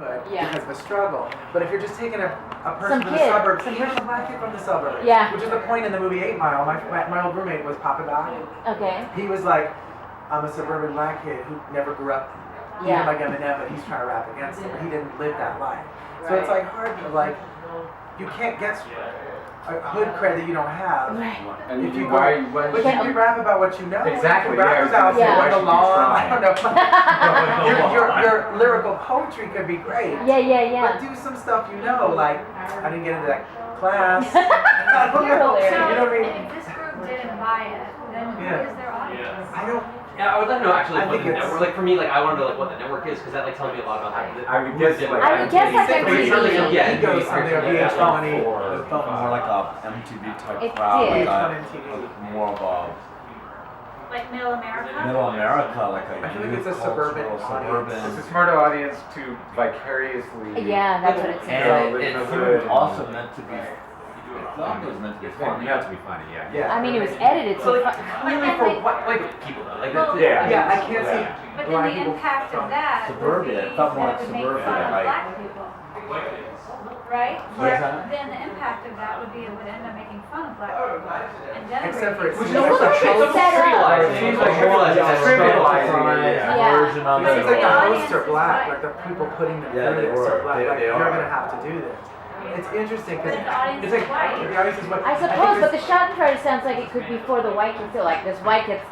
because of the struggle. But if you're just taking a person from the suburbs, even a black kid from the suburbs, which is the point in the movie 8 Mile. My old roommate was Papa Doc. Okay. He was like, I'm a suburban black kid who never grew up even like Eminem, but he's trying to rap against him. But he didn't live that life. So it's like hard to like, you can't get a hood cred that you don't have. And if you why? but you can rap about what you know. Exactly. You can rap about the law. I don't know. your lyrical poetry could be great. Yeah. But do some stuff you know. Like I didn't get into that class. I don't know. You know what I mean? If this group didn't buy it, then who is their audience? I don't. Yeah, I would like to know actually I what think the network. Like for me, like I want to know like what the network is because that like tells me a lot about how. I would guess like MTV. Yeah, Go something or VH1. It felt more like a MTV type It crowd, did. like more of a Like Middle America? Middle America, like a I feel like youth it's a suburban cultural, audience. It's a smart audience to vicariously. Yeah, that's what it seems And like. it was also meant to be. It was meant to be funny. You have to be funny, yeah. I mean, it was edited, So so like clearly for white people though, like that's Yeah, I can't see. But then the impact of that Suburbia, would it be felt more that like it would make suburbia, fun of like- black people. Right? What is that? Then the impact of that would be it would end up making fun of black people and Except for denigrating it's people. Look at it set up. It seems like trivializing Yeah. version of It seems like it. the audience hosts are is black, white. like the people putting them Yeah, through they this were. are black. They- Like they you're are. gonna have to do this. It's interesting because But the audience it's is like white. the audience is white. I suppose, but the Schadenfreude sounds like it could be for the white kids too. Like this white kid's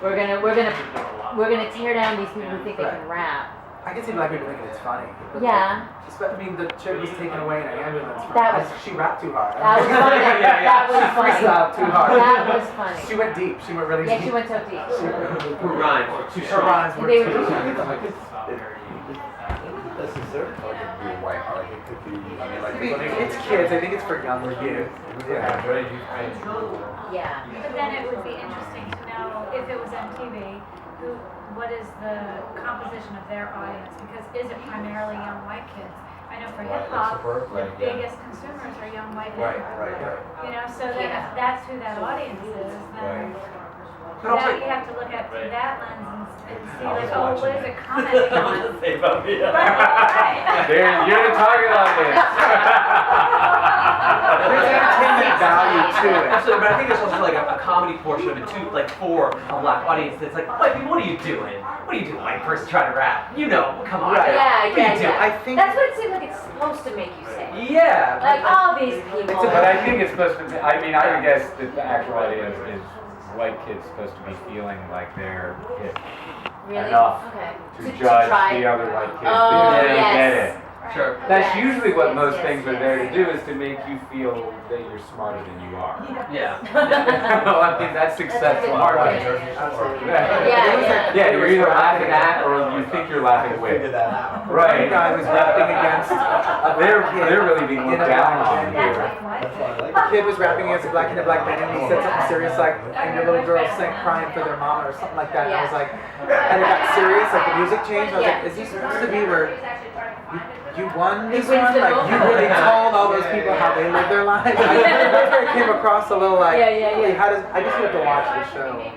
we're gonna tear down these people who think they can rap. I can see black people thinking it's funny. But Yeah. I mean, the chick was taken away in an ambulance. She rapped too hard. That was funny. That was funny. She freestyled too hard. That was funny. She went deep. She went really Yeah, deep. she went so deep. Her rhymes were too Her strong. rhymes were They too were- strong. This is their part of being white. Like it could be. I mean, like I mean, it's kids. I think it's for younger youth. yeah, very Yeah. But then it would be interesting to know if it was MTV, what is the composition of their audience? Because is it primarily young white kids? I know for hip hop, the biggest consumers are young white men. Right. You know, so then if that's who that audience is, then But also, now you have to look at through that lens and see like, oh, what is it commenting on? Say about me. Right. You're the target audience. there's entertainment value to it. Absolutely, but I think there's also like a comedy portion of it too, like for a black audience. That's like, white people, what are you doing? What are you doing, white person trying to rap? You know, come on. Right. Yeah, What are you doing? I think That's what it seems like it's supposed to make you say. Yeah. Like all these people. But I think it's supposed to be, I mean, I would guess that the actual audience is white kids supposed to be feeling like they're hip Really? enough Okay. to judge try. the other white kids Oh, because they yes. get it. Sure. That's Yes, usually what yes, most yes, things are yes. there to do is to make you feel that you're smarter than you are. Yeah. Well, I mean, that's successful good marketing. point. Absolutely. Yeah. You're either laughing at or you think you're laughing with. Figure that out. Right. One guy was rapping against a They're black kid really being in looked a down black on band. That's here. like what? A kid was rapping against a black kid in a black band, and he said something serious like, and your little girl sang crying for their mama or something like that. And I was like, and it got serious, like the music changed. I was like, is this supposed to be where you won this one? Like you really told all those people how they live their lives? I came across a little like, Yeah. how does, I just have to watch the show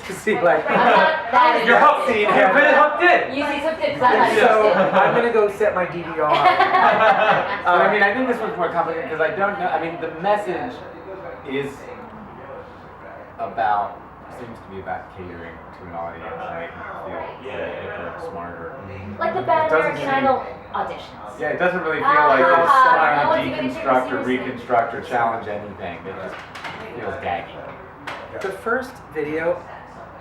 to see like. That is You're hooked. interesting. You're really hooked in. You see some tips I'm not So interested. I'm gonna go set my DVR. I mean, I think this one's more complicated because I don't know. I mean, the message is about, seems to be about catering to an audience and making them feel hipper, smarter. Like the Bad It doesn't American seem- Idol auditions. Yeah, it doesn't really feel like it's no trying one's to even taking it deconstruct or seriously. reconstruct or challenge anything. It just feels gaggy. The first video,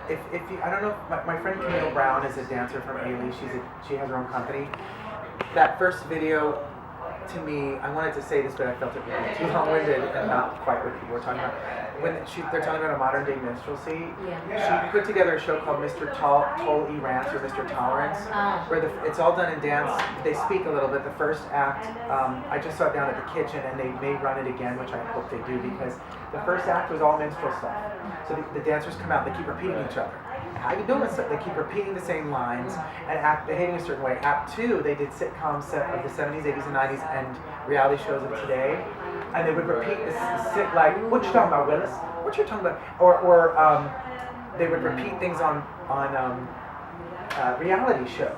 if you, I don't know, my friend Camille Brown is a dancer from Ailey. She has her own company. That first video, to me, I wanted to say this, but I felt it would be too long-winded and not quite what people were talking about. When they're talking about a modern-day minstrelsy, she put together a show called Mr. Tol E. Rance or Mr. Tolerance, where it's all done in dance. They speak a little bit. The first act, I just saw it down at the kitchen, and they may run it again, which I hope they do, because the first act was all minstrel stuff. So the dancers come out, they keep repeating each other. How you doing? So they keep repeating the same lines and behaving a certain way. Act 2, they did sitcoms of the 70s, 80s, and 90s, and reality shows of today. And they would repeat this, like, what you talking about, Willis? What you talking about? Or they would repeat things on reality shows.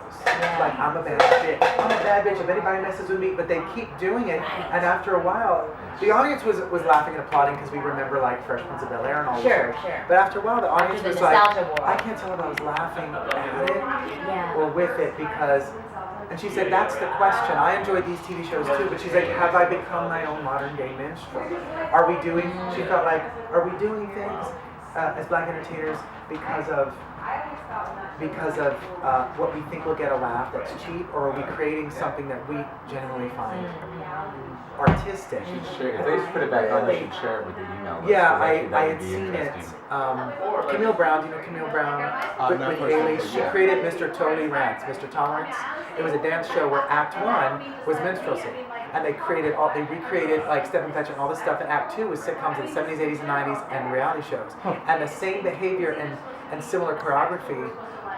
Like, I'm a bad bitch. I'm a bad savage if anybody messes with me, but they keep doing it, and after a while, the audience was laughing and applauding because we remember like Fresh Prince of Bel-Air and all this Sure, stuff. sure. But after a while, the audience After the was like, nostalgia war. I can't tell if I was laughing at it Yeah. or with it because, and she said, that's the question. I enjoy these TV shows too, but she's like, have I become my own modern day minstrel? Are we doing, she felt like, are we doing things as black entertainers because of what we think will get a laugh that's cheap, or are we creating something that we genuinely find artistic? If they just put it back on, they should share it with the email list. Yeah, So I that had would be seen it. interesting. Camille Brown, do you know Camille Brown? With Netflix. Ailey, she created Mr. Totally Rants, Mr. Tolerance. It was a dance show where Act 1 was minstrelsy. And they recreated like Stephen Fletcher and all this stuff, and Act 2 was sitcoms in the 70s, 80s, and 90s, and reality shows. And the same behavior and similar choreography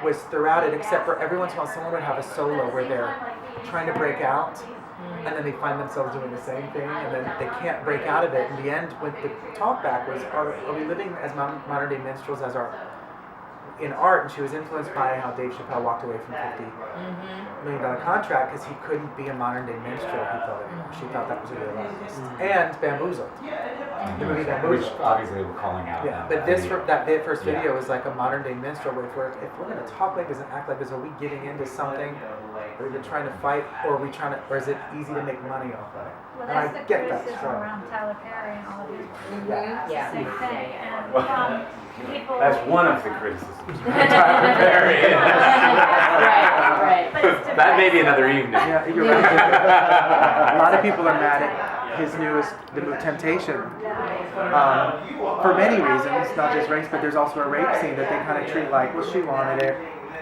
was throughout it, except for every once in a while someone would have a solo where they're trying to break out, and then they find themselves doing the same thing, and then they can't break out of it. In the end, when the talk back was, are we living as modern day minstrels as our in art? And she was influenced by how Dave Chappelle walked away from $50 million contract because he couldn't be a modern day minstrel. She thought that was a real artist. And Bamboozled, the movie Which Bamboozled. obviously we're calling out. Yeah, now. but this that first Yeah. video was like a modern day minstrel. If we're gonna talk like this and act like this, are we getting into something? Are we trying to fight, or or is it easy to make money off of it? Well, And I that's the get that criticism struggle. around Tyler Perry and all of his work. Yeah. Yeah. Same thing, and people. That's one of the criticisms. Tyler Perry. Right. But it's That may be another evening. Yeah, you're right. A lot of people are mad at his newest, the movie Temptation, for many reasons, not just race, but there's also a rape scene that they kind of treat like, well, she wanted it,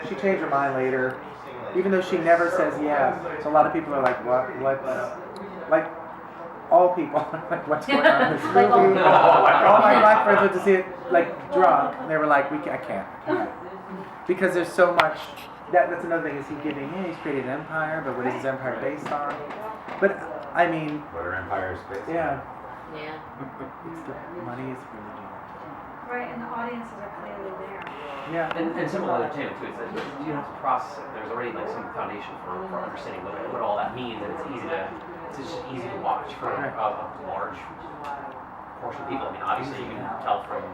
she changed her mind later, even though she never says yes. So a lot of people are like, what's, like, all people, like, what's going on in this movie? Like all people. All my black friends went to see it, like, drunk, and they were like, I can't. Because there's so much. That's another thing. Is he giving? Yeah, he's created an empire, but what is his empire based on? But I mean, What are empires based on? yeah, Yeah. it's the money is really Right, and the audiences are clearly there. yeah. And similar entertainment too. It's like you don't have to process it. There's already like some foundation for understanding what all that means, and it's just easy to watch for a large portion of people. I mean, obviously you can tell from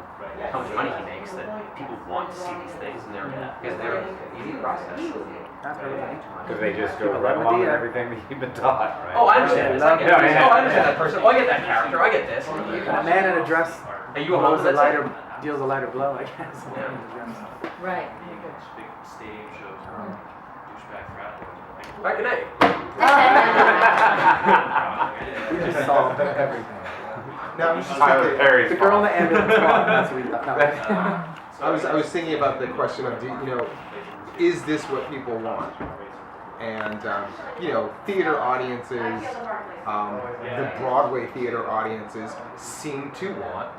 how much money he makes that people want to see these things, and because they're easy to process. That's really funny. Because they just go People right love along with Medea. everything that you've been taught, right? Oh, I understand this. I get Yeah, this. yeah. Oh, I understand that person. Oh, I get that character. I get this. A man in a dress Are you a host? That's it. deals a lighter blow, I guess. A man in a dress. Right. Back in A. We just solved everything. Now, I was just Tyler thinking, Perry's The girl in fault. the ambulance walked. That's what we thought. No. I was thinking about the question of, is this what people want? And theater audiences, the Broadway theater audiences seem to want,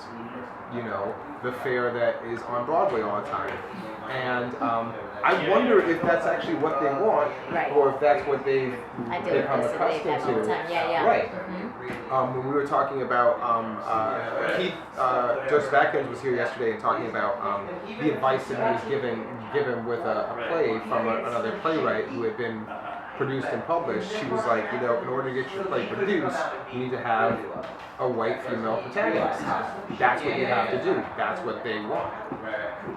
the fare that is on Broadway all the time. And I wonder if that's actually what they want, Right. or if that's what they've I do it become this and they accustomed have all the to. time. Yeah. Right. Mhm. When we were talking about Keith, Joseph Atkins was here yesterday and talking about the advice that he was given with a play from another playwright who had been produced and published. She was like, in order to get your play produced, you need to have a white female protagonist. That's what you have to do. That's what they want.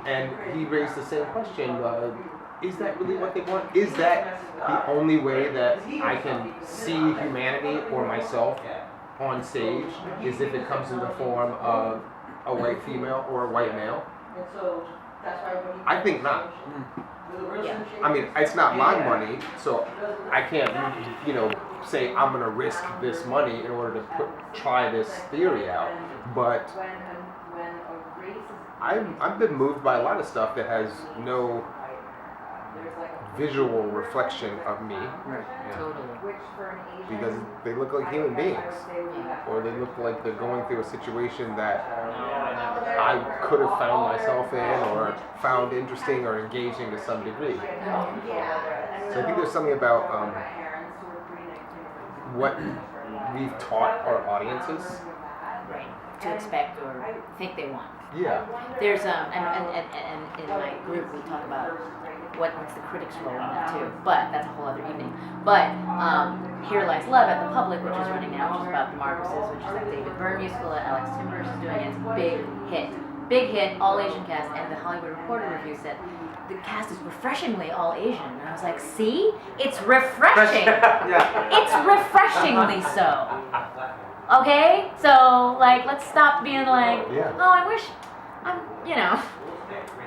And he raised the same question. Is that really what they want? Is that the only way that I can see humanity or myself on stage, is if it comes in the form of a white female or a white male? I think not. Yeah. I mean, it's not my money, so I can't, say I'm gonna risk this money in order to try this theory out. But I've been moved by a lot of stuff that has no visual reflection of me, Totally. because they look like human beings, or they look like they're going through a situation that I could have found myself in or found interesting or engaging to some degree. So I think there's something about what we've taught our audiences. Right. To expect or think they want. Yeah. There's and in my group we talk about what's the critics' role in that too. But that's a whole other evening. But Here Lies Love at the Public, which is running now, which is about the Marquesas, which is that David Byrne musical that Alex Timbers is doing. It's a big hit, all Asian cast. And the Hollywood Reporter review said the cast is refreshingly all Asian. And I was like, see, it's refreshing. Yeah. It's refreshingly so. Okay, so like, let's stop being like, oh, I wish,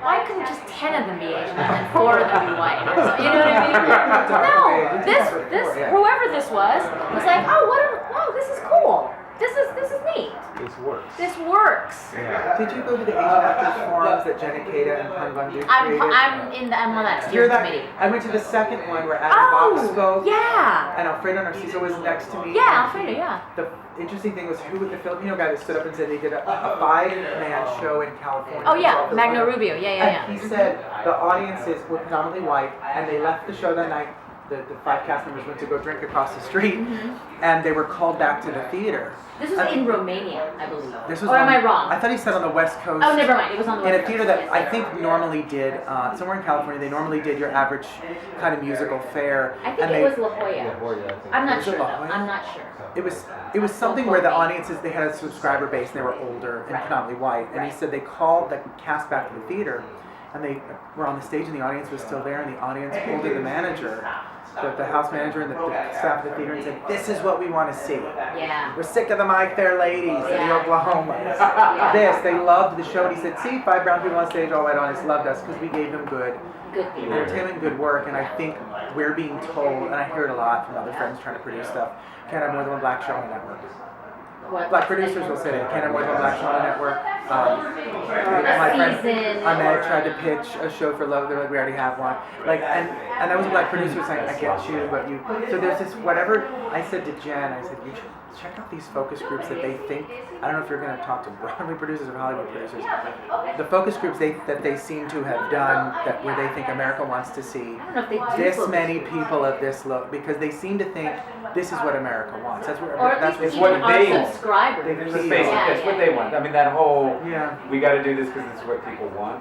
why couldn't just 10 of them be Asian and then 4 of them be white? Or something, you know what I mean? No, this, whoever this was like, oh, wow, this is cool. This is neat. This works. This works. Yeah. Did you go to the Asian Actors Forums that Jenna Kata and Han Bundu created? I'm on that You're steering that. committee. I went to the second one where Adam Box spoke. Yeah. And Alfredo Narciso was next to me. Yeah, Alfredo, yeah. The interesting thing was the Filipino guy that stood up and said he did a 5-man show in California. Oh yeah, Magno Rubio, yeah. And he said the audiences were predominantly white, and they left the show that night. The 5 cast members went to go drink across the street, and they were called back to the theater. This was in Romania, I believe. Or am I wrong? I thought he said on the West Coast. Oh, never mind. It was on the West Coast. In a theater that I think normally did, somewhere in California, they normally did your average kind of musical fare. I think it was La Jolla. I'm not sure though. I'm not sure. It was something where the audiences, they had a subscriber base and they were older and predominantly white. And he said they called the cast back to the theater, and they were on the stage and the audience was still there, and the audience pulled in the manager, the house manager and the staff of the theater, and said, "This is what we want to see. Yeah. We're sick of the My Fair Ladies and the Yeah. Oklahomas. Yeah. They loved the show." And he said, "See, 5 brown people on stage, all white audience loved us because we gave them good theater. entertainment, good work." And I think we're being told, and I hear it a lot from other friends trying to produce stuff, can't have more than one black show on the network. What? Black producers will say that, can't have more than one black show on the network. My friend season Ahmed or- tried to pitch a show for Love. They're like, we already have one. Like, and that was a black producer saying, I get you, but you. So there's this whatever. I said to Jen, I said, you should check out these focus groups that they think. I don't know if you're going to talk to Broadway producers or Hollywood producers. The focus groups that they seem to have done where they think America wants to see I don't know if they do this focus many groups. people of this look, because they seem to think this is what America wants. That's what. Or at that's least what even what they our want. subscribers. They Let's feel. face it, Yeah, that's what yeah. they want. I mean, that whole, Yeah. we gotta do this because it's what people want,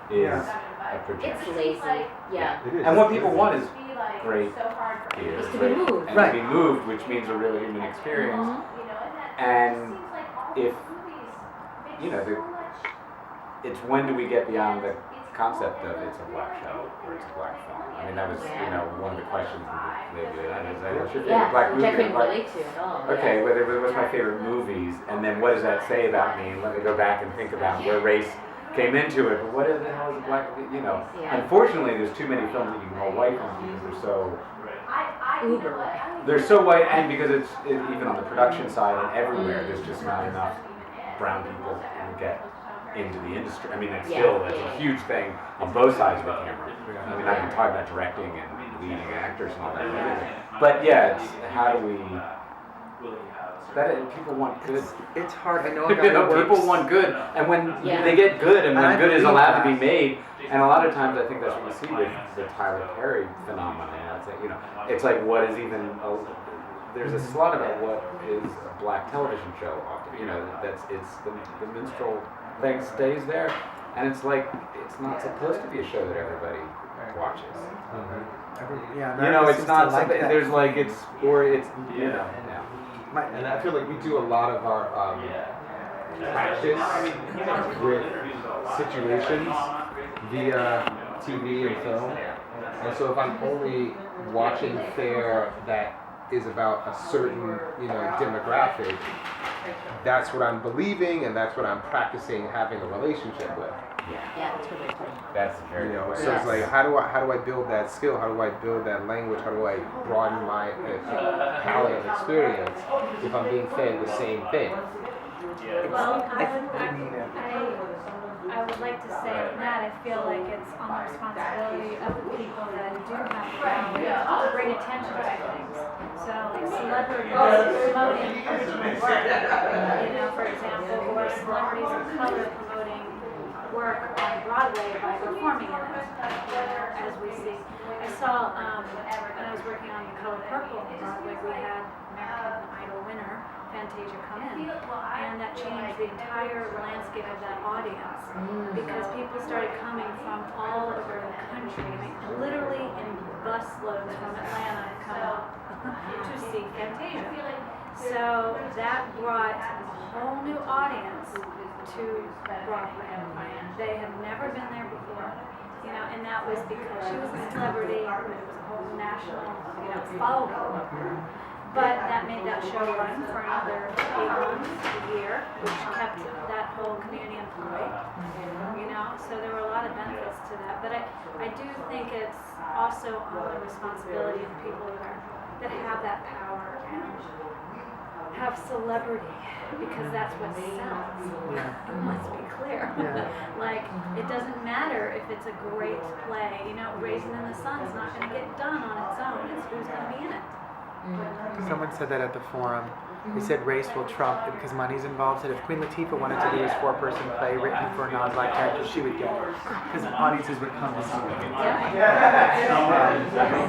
is Yeah. a It's projection. lazy. Yeah. It is. And what people want is great theater. It's to be moved. And Right. to be moved, which means a real human experience. Mhm. And if, it's when do we get beyond the concept of it's a black show or it's a black film? I mean, that was, one of the questions maybe that is, what's your favorite Yeah, black which movie? I couldn't Like, relate to at all. okay, what's my favorite movies? And then what does that say about me? And let me go back and think about where race came into it. But what the hell is a black, Yeah. Unfortunately, there's too many films that you can call white films because Uber white. they're so white, and because it's even on the production side and everywhere, there's just not enough brown people who get into the industry. I mean, it's a huge thing on both sides of the camera. I mean, I can talk about directing and leading actors and all that and everything. But yeah, it's how do we? People want good. It's hard. I know a guy that works. People want good, and when Yeah. they get good, and And when I good is believe allowed to that. be made, and a lot of times I think that's what you see with the Tyler Perry phenomenon. It's like what is even. There's a slot about what is a black television show often. It's the minstrel thing stays there, and it's like it's not supposed to be a show that everybody watches. Yeah, It's America seems not to like something. that. There's like it's or it's Yeah. My- And I feel like we do a lot of our practice with situations via TV and film. And so if I'm only watching fare that is about a certain, demographic, that's what I'm believing and that's what I'm practicing having a relationship with. Yeah, that's really cool. That's very good. So it's like, how do I build that skill? How do I build that language? How do I broaden my palette of experience if I'm being fed the same thing? Well, I would like to say that I feel like it's on the responsibility of the people that do have the power to bring attention to things. So like celebrities promoting original work, for example, or celebrities of color promoting work on Broadway by performing in it, as we see. I saw, when I was working on The Color Purple on Broadway, we had American Idol winner Fantasia come in. And that changed the entire landscape of that audience because people started coming from all over the country. I mean, literally in busloads from Atlanta come out to see Fantasia. So that brought a whole new audience to Broadway. They had never been there before, you know, and that was because she was a celebrity. There was a whole national, you know, following. But that made that show run for another 8 months, a year, which kept that whole community employed. You know, so there were a lot of benefits to that. But I do think it's also on the responsibility of people that have that power and have celebrity, because that's what sells. Let's be clear. Like, it doesn't matter if it's a great play. You know, Raisin in the Sun's not going to get done on its own. It's who's going to be in it. Someone said that at the forum. They said race will trump it because money's involved. Said if Queen Latifah wanted to do this 4-person play written for a non-black character, she would get it because audiences would come to see it.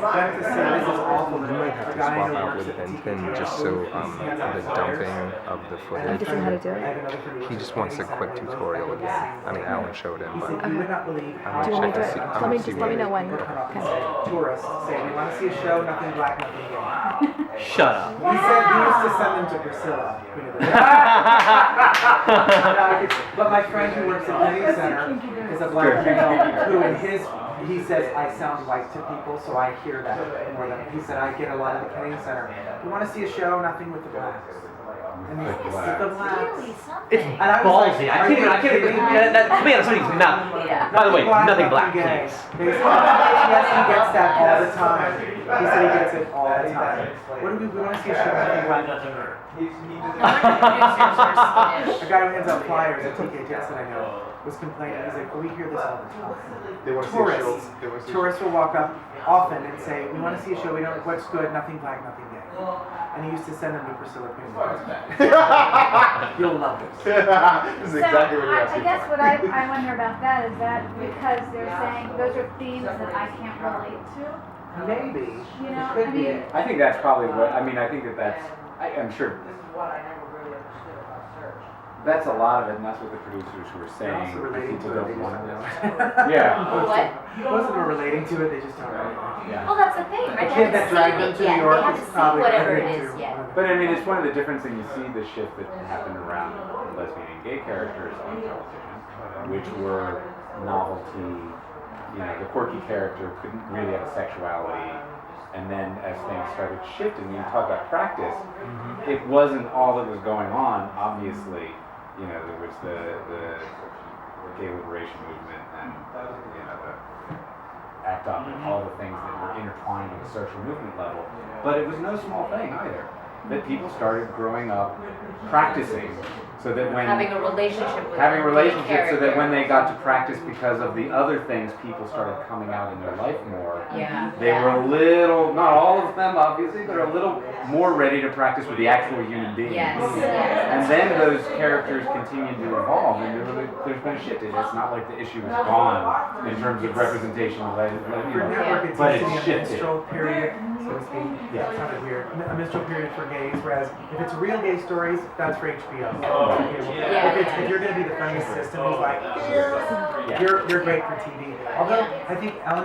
Back to say this is awful. You might have to swap out with Benton just so the dumping of the footage. He doesn't know how to do it? He just wants a quick tutorial again. I mean, Alan showed him, but You would not believe I how Do you want me check to to see. do it? I'm Let me gonna see just let me know when. people come up and Okay. say, tourists say, we want to see a show, nothing black, nothing gay. Shut up. He said he used to send them to Priscilla. Queen of the But my friend who works at Penny Center is a black female who in he says, I sound white to people, so I hear that more than, he said, I get a lot of the Penny Center. We want to see a show, nothing with the blacks. And he's with the blacks. It's And I was ballsy. like, I can't even. To be honest, somebody's not. Yeah. By the way, nothing black, gay. please. Yes, he gets that all the time. He said he gets it all the time. What do we want to see a show, nothing black, nothing gay. A guy who hands out flyers at TK Jets that I know was complaining. He's like, we hear this all the time. They want to see a show. Tourists, They want to see tourists will walk up often and say, we want to see a show, we don't, what's good, nothing black, nothing gay. And he used to send them to Priscilla Queen. You'll love this. This is exactly what you're I asking guess for. what I wonder about that is that because they're saying those are themes that I can't relate to. Maybe. You know, It could I be. mean- I think that's probably what, I mean, I think that's, I'm sure that's a lot of it, and that's what the producers were saying. Also relating to People it, they don't just want don't to. know it. Yeah. What? Most of them are relating to it, they just don't know it. Yeah. Well, that's the thing, right? The They kid haven't that dragged seen them it to yet. New York They is haven't seen probably whatever it relating is to yet. But I mean, it's one of the different things. You see the shift that happened around lesbian and gay characters on television, which were novelty. You know, the quirky character couldn't really have a sexuality. And then as things started shifting, when you talk about practice, it wasn't all that was going on. Obviously, you know, there was the gay liberation movement and you know the ACT UP and all the things that were intertwined on the social movement level. But it was no small thing either. That people started growing up practicing so that when Having a relationship with having the relationships so that character. when they got to practice because of the other things, people started coming out in their life more. Yeah. They were a little, not all of them obviously, but a little more ready to practice with the actual human being. Yes. And then those characters continued to evolve, and there's been a shift. It's not like the issue is gone in terms of representation, For network, it but seems to it's be a shifted. minstrel period, so to speak. Yeah. It sounded weird. A minstrel period for gays, whereas if it's real gay stories, that's for HBO. Yeah. If you're going to be the funny assistant who's like, you're great for TV. Although I think Ellen